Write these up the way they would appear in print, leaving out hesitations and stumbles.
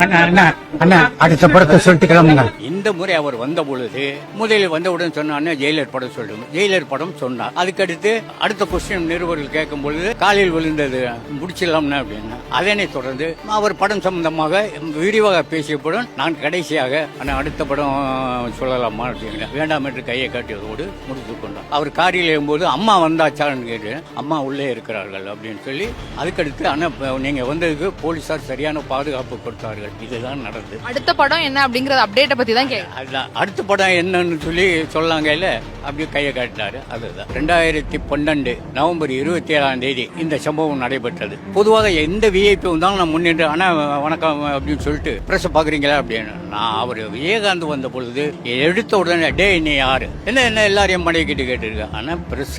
அடுத்த படத்தை சொல்லிட்டு கிளம்புங்க. இந்த முறை அவர் வந்த பொழுது முதலில் வந்தவுடன் சொன்ன ஜெயிலர் படம் சொல்லும். ஜெயிலர் படம் சொன்னார். அதுக்கடுத்து அடுத்த கொஸ்டின் நிருபர்கள் கேட்கும் பொழுது காலில் விழுந்தது முடிச்சிடலாம்னா அப்படின்னு. அதனை தொடர்ந்து அவர் படம் சம்பந்தமாக விரிவாக பேசியவுடன் நான் கடைசியாக அடுத்த படம் சொல்லலாமா அப்படின்னு வேண்டாம் என்று கையை காட்டியதோடு முடித்துக் கொண்டார். அவர் காரில் எழும்போது அம்மா வந்தாச்சான்னு கேட்டு அம்மா உள்ளே இருக்கிறார்கள் அப்படின்னு சொல்லி அதுக்கடுத்து நீங்க வந்ததுக்கு போலீசார் சரியான பாதுகாப்பு கொடுத்தார்கள். இதுதான் நடந்தது. அடுத்த படம் என்ன அப்படிங்கறது அப்டேட்ட பத்தி தான் அதுதான் அடுத்த படம் என்னன்னு சொல்லி சொல்லாங்க இல்ல அப்படியே கையை காட்டினாரு. அதுதான் 2012 நவம்பர் 27 இந்த சம்பவம் நடைபெற்றது. பொதுவாக எந்த விஐபியும் தான் நான் முன்னின்று ஆனா வணக்கம் அப்படின்னு சொல்லிட்டு பிரஸ் பாக்குறீங்களா அப்படின்னு நான் அவர் விஜயகாந்த் வந்த பொழுது எடுத்த உடனே டே நீ யாரு என்ன எல்லாரையும் மடைக்கிட்டு கேட்டிருக்கேன். ஆனா பிரஸ்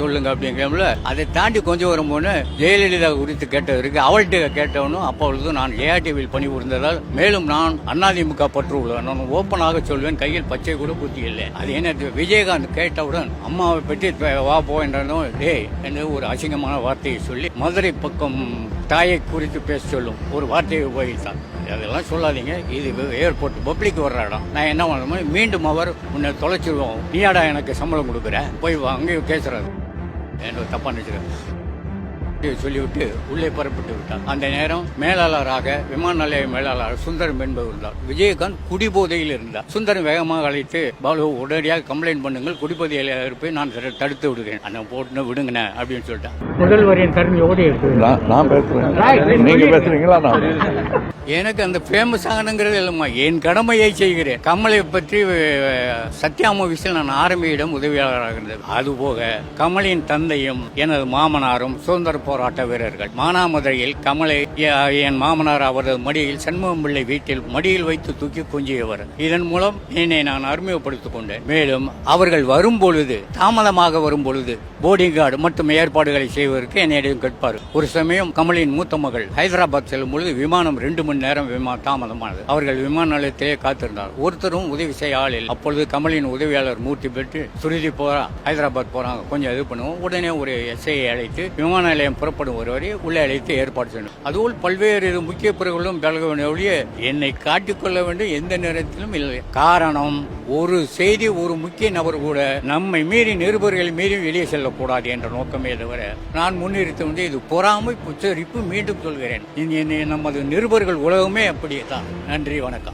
சொல்லுங்க அப்படிங்கிறோம்ல. அதை தாண்டி கொஞ்சம் வரும்போது ஜெயலலிதா குறித்து கேட்டதற்கு அவள்கிட்ட கேட்டவனும் அப்பொழுது நான் ஏஆர்டிவியில் பணிபுரிந்ததால் மேலும் நான் அதிமுக பற்று உள்ளவன். நான் ஓப்பனாக சொல்வேன். கையில் பச்சை கூட குத்தி இல்லை. அது என்ன விஜயகாந்த் கேட்டவுடன் அம்மாவை பற்றி வா போ என்றதும் டே என்று ஒரு அசிங்கமான வார்த்தையை சொல்லி மதுரை பக்கம் தாயை குறித்து பேச சொல்லும் ஒரு வார்த்தையை உபயோகித்தான். அதெல்லாம் சொல்லாதீங்க. இது ஏர்போர்ட் பப்ளிக் வர்ற இடம். நான் என்ன பண்ண மீண்டும் அவர் உன்னை தொலைச்சிருவோம். நீயாடா எனக்கு சம்பளம் கொடுக்குற போய் அங்கேயும் பேசுறாரு என்று தப்பா நினைச்சிருக்கேன் சொல்லிவிட்டு உள்ளே புறப்பட்டு விட்டார். அந்த நேரம் மேலாளராக விமான நிலைய மேலாளர் சுந்தரம் என்பவர் இருந்தார். விஜயகாந்த் குடிபோதையில் இருந்தார். சுந்தரம் வேகமாக அழைத்து பாலு உடனடியாக கம்ப்ளைண்ட் பண்ணுங்கள், குடிபோதையில் இருப்பை நான் தடுத்து விடுகிறேன், அண்ணன் போட்டு விடுங்க அப்படின்னு சொல்லிட்டேன். முதல்வரின் கருணையோடு நான் பேசுறேன், நீங்க பேசுறீங்களா? எனக்கு அந்த ஃபேமஸ் ஆகணுங்கிறது இல்லைம்மா, என் கடமையை செய்கிறேன். கமலை பற்றி சத்யா மூவிஸில் நான் ஆரம்பியிடம் உதவியாளராக இருந்தது. அதுபோக கமலின் தந்தையும் எனது மாமனாரும் சுதந்திர போராட்ட வீரர்கள். மானாமதுரையில் கமலை என் மாமனார் அவரது மடியில் சண்முகம் பிள்ளை வீட்டில் மடியில் வைத்து தூக்கி கொஞ்சியவர். இதன் மூலம் என்னை நான் அறிமுகப்படுத்திக் கொண்டேன். மேலும் அவர்கள் வரும்பொழுது தாமதமாக வரும்பொழுது போர்டிங் கார்டு மற்றும் ஏற்பாடுகளை செய்வதற்கு என்னிடம் கேட்பார். ஒரு சமயம் கமலின் மூத்த மகள் ஹைதராபாத் செல்லும் பொழுது விமானம் 2 மணி நேரம் தாமதமானது. அவர்கள் விமான நிலையத்திலே காத்திருந்தார். ஒருத்தரும் உதவி செய்ய ஆளில். அப்பொழுது கமலின் உதவியாளர் மூர்த்தி பெற்று சுருதி போறா ஹைதராபாத் போறாங்க, கொஞ்சம் இது பண்ணுவோம். உடனே ஒரு எஸ்ஐயை அழைத்து விமான நிலையம் புறப்படும் ஒருவரை உள்ளே அழைத்து ஏற்பாடு செய்யணும். அதுபோல் பல்வேறு முக்கிய பிறகுகளும் ஒழிய என்னை காட்டிக்கொள்ள வேண்டும் எந்த நேரத்திலும் இல்லை. காரணம் ஒரு செய்தி ஒரு முக்கிய நபர் கூட நம்மை மீறி நிருபர்கள் மீறி வெளியே செல்லக்கூடாது என்ற நோக்கமே தவிர நான் முன்னிறுத்த இது பொறாமை புச்சரிப்பு. மீண்டும் சொல்கிறேன், நமது நிருபர்கள் உலகமே அப்படியே தான். நன்றி, வணக்கம்.